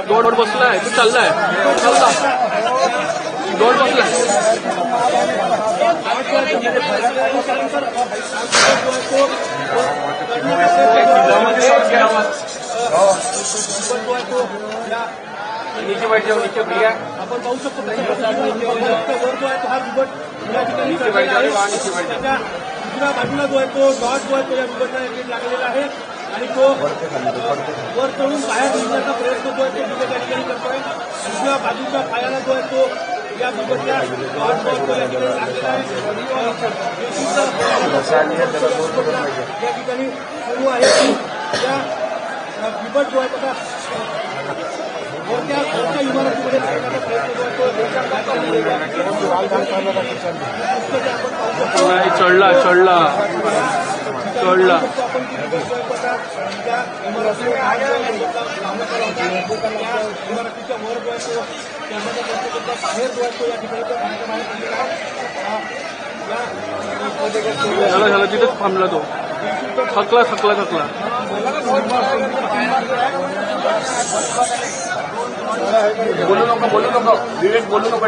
दोड बसलाय तू चाललाय दोड बसलाय नीचे बैठ जाओ नीचे भैया आपण पाहू शकतो वर जो आहे तो हा दुबट या ठिकाणी नीचे बैठ जाओ दुसऱ्या बाजूला जो आहे तो डॉट जो आहे तो या दुबटला लागलेला आहे आणि तो वर चढून बाहेर निघण्याचा प्रयत्न जो आहे तो दुबट या ठिकाणी करतोय दुसऱ्या बाजूच्या पायाला जो आहे तो या दुबटच्या डॉट जो आहे तो या ठिकाणी लागलेला आहे या ठिकाणी सुरू आहे की या दुबट जो आहे त्याचा वरच्या इमारतीमध्ये लागण्याचा प्रयत्न करतो चढला चढला चढला इमारतीच्या वर जो आहे तो त्यामध्ये बाहेर जो आहे तो या ठिकाणी झाला तिथेच थांबला तो थकला थकला थकला बोलू नको विवेक बोलू नको